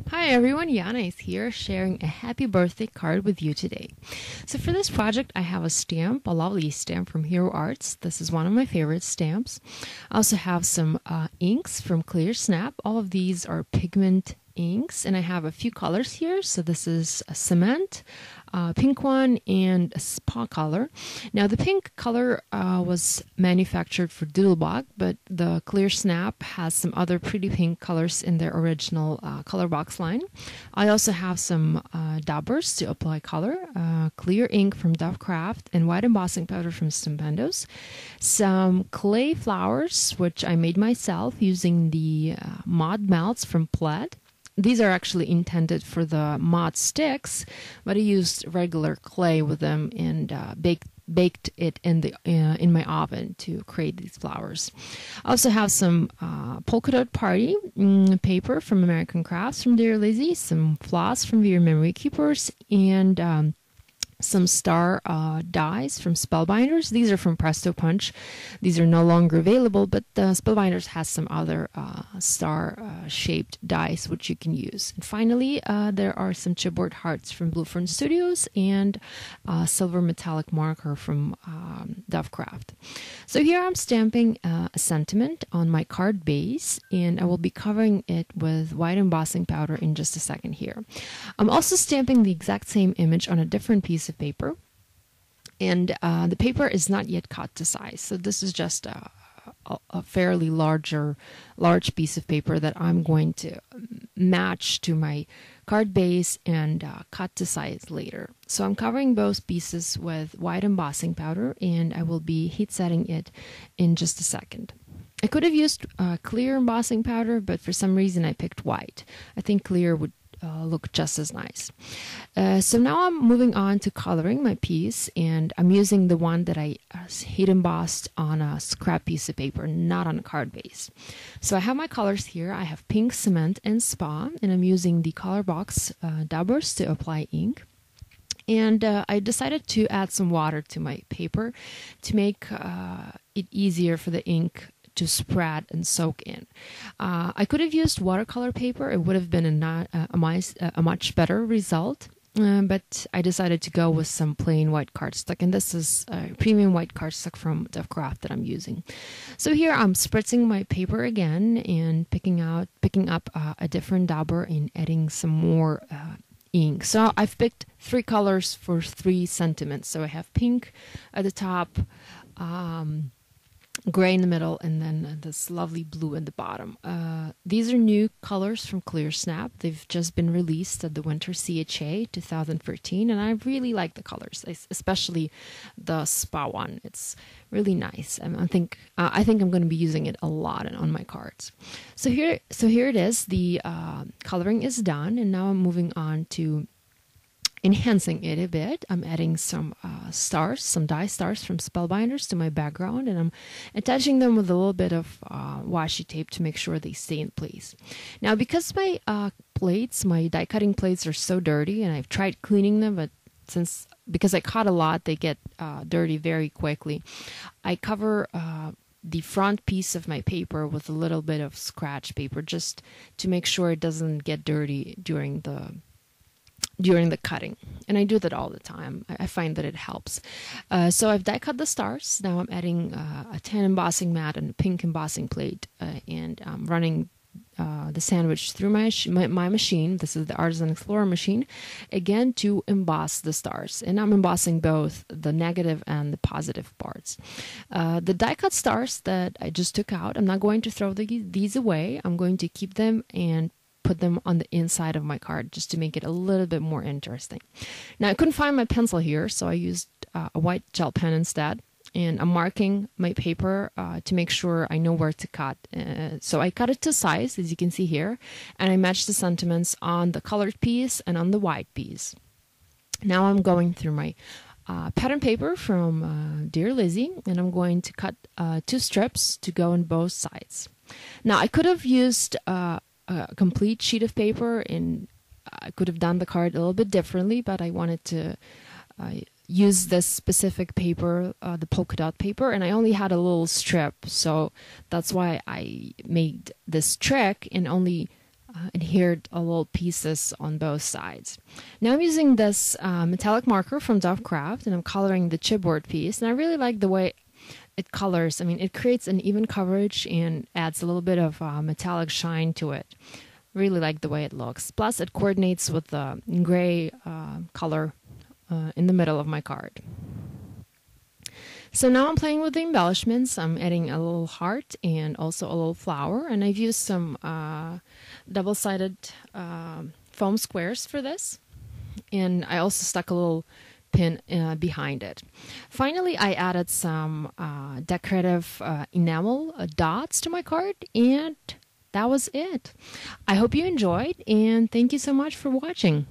Hi everyone, Yana is here sharing a happy birthday card with you today. So for this project I have a stamp, a lovely stamp from Hero Arts. This is one of my favorite stamps. I also have some inks from ClearSnap. All of these are pigment inks and I have a few colors here. So this is a cement, pink one, and a spa color. Now the pink color was manufactured for Doodlebug, but the ClearSnap has some other pretty pink colors in their original ColoxBox line. I also have some daubers to apply color, clear ink from Dovecraft, and white embossing powder from Stampendos. Some clay flowers, which I made myself using the mod melts from Plaid. These are actually intended for the mod sticks, but I used regular clay with them and baked it in my oven to create these flowers. I also have some polka dot party paper from American Crafts from Dear Lizzie, some floss from Your Memory Keepers, and some star dies from Spellbinders. These are from Presto Punch. These are no longer available, but Spellbinders has some other star-shaped dies which you can use. And finally, there are some chipboard hearts from Bluefront Studios and silver metallic marker from Dovecraft. So here I'm stamping a sentiment on my card base, and I will be covering it with white embossing powder in just a second here. I'm also stamping the exact same image on a different piece of paper, and the paper is not yet cut to size, so this is just a fairly large piece of paper that I'm going to match to my card base and cut to size later. So I'm covering both pieces with white embossing powder, and I will be heat setting it in just a second. I could have used clear embossing powder, but for some reason I picked white. I think clear would look just as nice. So now I'm moving on to coloring my piece, and I'm using the one that I heat embossed on a scrap piece of paper, not on a card base. So I have my colors here. I have pink, cement, and spa, and I'm using the ColoxBox daubers to apply ink. And I decided to add some water to my paper to make it easier for the ink to spread and soak in. I could have used watercolor paper. It would have been a much better result, but I decided to go with some plain white cardstock, and this is a premium white cardstock from Dovecraft that I'm using. So here I'm spritzing my paper again and picking up a different dauber and adding some more ink. So I've picked 3 colors for 3 sentiments. So I have pink at the top, gray in the middle, and then this lovely blue at the bottom. These are new colors from ClearSnap. They've just been released at the Winter CHA 2013, and I really like the colors, especially the spa one. It's really nice. I think I'm going to be using it a lot on my cards. So here it is. The coloring is done, and now I'm moving on to enhancing it a bit. I'm adding some stars, some die stars from Spellbinders to my background, and I'm attaching them with a little bit of washi tape to make sure they stay in place. Now, because my my die cutting plates are so dirty, and I've tried cleaning them, but because I cut a lot, they get dirty very quickly. I cover the front piece of my paper with a little bit of scratch paper just to make sure it doesn't get dirty during the cutting, and I do that all the time. I find that it helps. So I've die cut the stars. Now I'm adding a tan embossing mat and a pink embossing plate, and I'm running the sandwich through my machine. This is the Artisan Explorer machine, again to emboss the stars, and I'm embossing both the negative and the positive parts. The die cut stars that I just took out, I'm not going to throw these away. I'm going to keep them and put them on the inside of my card just to make it a little bit more interesting. Now I couldn't find my pencil here, so I used a white gel pen instead, and I'm marking my paper to make sure I know where to cut. So I cut it to size, as you can see here, and I matched the sentiments on the colored piece and on the white piece. Now I'm going through my pattern paper from Dear Lizzie, and I'm going to cut 2 strips to go on both sides. Now I could have used a complete sheet of paper, and I could have done the card a little bit differently, but I wanted to use this specific paper, the polka dot paper, and I only had a little strip, so that's why I made this trick and only adhered little pieces on both sides. Now I'm using this metallic marker from Dove Craft, and I'm coloring the chipboard piece, and I really like the way it colors. I mean, it creates an even coverage and adds a little bit of metallic shine to it. Really like the way it looks. Plus, it coordinates with the gray color in the middle of my card. So now I'm playing with the embellishments. I'm adding a little heart and also a little flower, and I've used some double-sided foam squares for this, and I also stuck a little pin behind it. Finally, I added some decorative enamel dots to my card, and that was it. I hope you enjoyed, and thank you so much for watching.